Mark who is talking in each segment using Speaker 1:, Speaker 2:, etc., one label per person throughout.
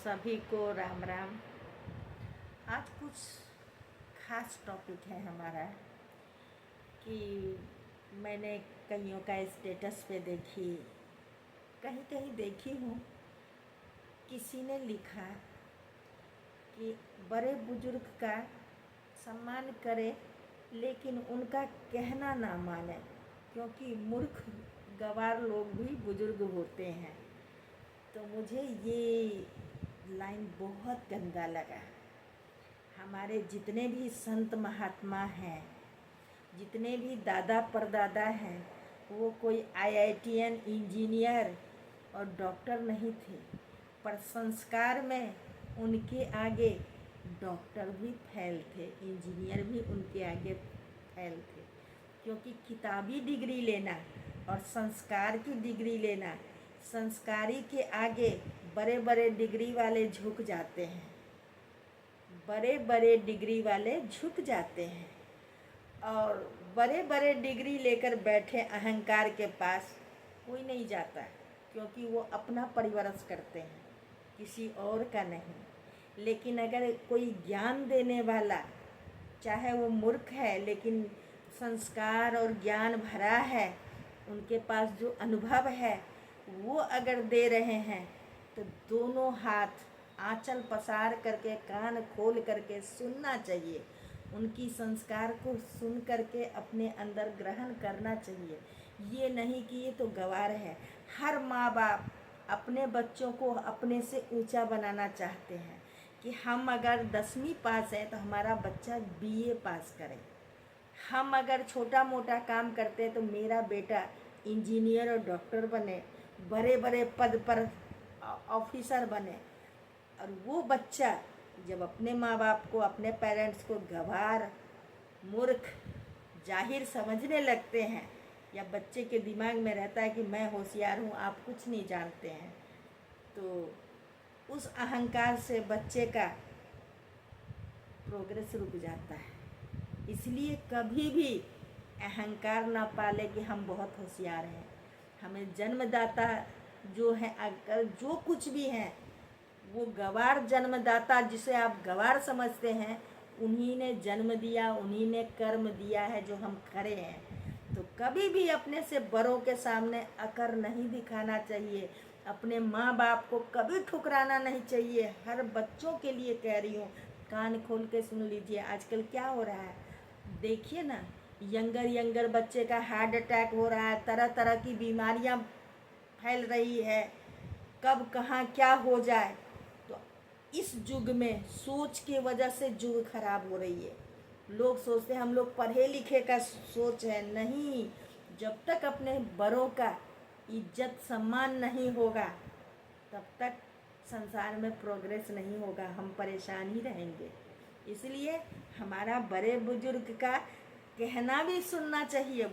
Speaker 1: सभी को राम राम। आज कुछ खास टॉपिक है हमारा कि मैंने कईयों का स्टेटस पे कहीं कहीं देखी हूँ। किसी ने लिखा कि बड़े बुजुर्ग का सम्मान करे लेकिन उनका कहना ना माने, क्योंकि मूर्ख गंवार लोग भी बुजुर्ग होते हैं। तो मुझे ये लाइन बहुत गंदा लगा। हमारे जितने भी संत महात्मा हैं, जितने भी दादा परदादा हैं, वो कोई IITN इंजीनियर और डॉक्टर नहीं थे, पर संस्कार में उनके आगे डॉक्टर भी फेल थे, इंजीनियर भी उनके आगे फेल थे। क्योंकि किताबी डिग्री लेना और संस्कार की डिग्री लेना, संस्कारी के आगे बड़े बड़े डिग्री वाले झुक जाते हैं, बड़े बड़े डिग्री वाले झुक जाते हैं। और बड़े बड़े डिग्री लेकर बैठे अहंकार के पास कोई नहीं जाता, क्योंकि वो अपना परिवरस करते हैं, किसी और का नहीं। लेकिन अगर कोई ज्ञान देने वाला, चाहे वो मूर्ख है लेकिन संस्कार और ज्ञान भरा है, उनके पास जो अनुभव है वो अगर दे रहे हैं, तो दोनों हाथ आंचल पसार करके कान खोल करके सुनना चाहिए। उनकी संस्कार को सुन करके अपने अंदर ग्रहण करना चाहिए। ये नहीं कि ये तो गंवार है। हर माँ बाप अपने बच्चों को अपने से ऊंचा बनाना चाहते हैं कि हम अगर 10वीं पास है तो हमारा बच्चा BA पास करे। हम अगर छोटा मोटा काम करते हैं तो मेरा बेटा इंजीनियर और डॉक्टर बने, बड़े बड़े पद पर ऑफिसर बने। और वो बच्चा जब अपने माँ बाप को, अपने पेरेंट्स को गंवार, मूर्ख, जाहिर समझने लगते हैं, या बच्चे के दिमाग में रहता है कि मैं होशियार हूँ, आप कुछ नहीं जानते हैं, तो उस अहंकार से बच्चे का प्रोग्रेस रुक जाता है। इसलिए कभी भी अहंकार ना पाले कि हम बहुत होशियार हैं। हमें जन्मदाता जो है, अगर जो कुछ भी हैं, वो गंवार जन्मदाता जिसे आप गंवार समझते हैं, उन्हीं ने जन्म दिया, उन्हीं ने कर्म दिया है जो हम खड़े हैं। तो कभी भी अपने से बड़ों के सामने अकर नहीं दिखाना चाहिए। अपने माँ बाप को कभी ठुकराना नहीं चाहिए। हर बच्चों के लिए कह रही हूँ, कान खोल के सुन लीजिए। आजकल क्या हो रहा है देखिए ना, यंगर बच्चे का हार्ट अटैक हो रहा है, तरह तरह की बीमारियां फैल रही है, कब कहाँ क्या हो जाए। तो इस युग में सोच की वजह से युग खराब हो रही है। लोग सोचते हैं हम लोग पढ़े लिखे का सोच है, नहीं। जब तक अपने बड़ों का इज्जत सम्मान नहीं होगा, तब तक संसार में प्रोग्रेस नहीं होगा, हम परेशान ही रहेंगे। इसलिए हमारा बड़े बुजुर्ग का कहना भी सुनना चाहिए।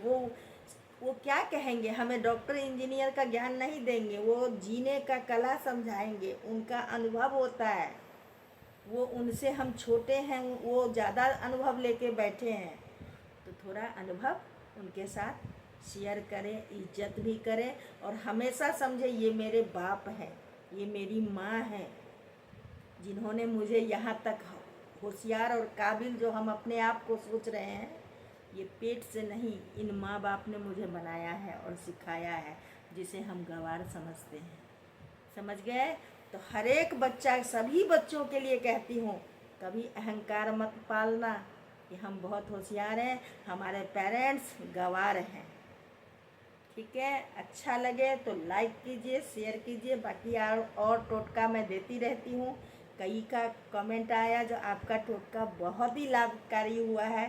Speaker 1: वो क्या कहेंगे, हमें डॉक्टर इंजीनियर का ज्ञान नहीं देंगे, वो जीने का कला समझाएंगे, उनका अनुभव होता है। वो उनसे हम छोटे हैं, वो ज़्यादा अनुभव लेके बैठे हैं, तो थोड़ा अनुभव उनके साथ शेयर करें, इज्जत भी करें। और हमेशा समझे ये मेरे बाप हैं, ये मेरी माँ है, जिन्होंने मुझे यहाँ तक होशियार और काबिल जो हम अपने आप को सोच रहे हैं, ये पेट से नहीं, इन माँ बाप ने मुझे बनाया है और सिखाया है, जिसे हम गंवार समझते हैं। समझ गए? तो हर एक बच्चा, सभी बच्चों के लिए कहती हूँ, कभी अहंकार मत पालना कि हम बहुत होशियार हैं, हमारे पेरेंट्स गंवार हैं। ठीक है? अच्छा लगे तो लाइक कीजिए, शेयर कीजिए। बाकी और टोटका मैं देती रहती हूँ। कई का कमेंट आया जो आपका टोटका बहुत ही लाभकारी हुआ है,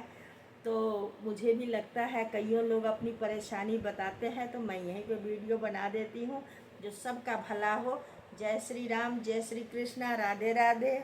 Speaker 1: तो मुझे भी लगता है कईयों लोग अपनी परेशानी बताते हैं, तो मैं यहीं पे वीडियो बना देती हूँ जो सबका भला हो। जय श्री राम, जय श्री कृष्णा, राधे राधे।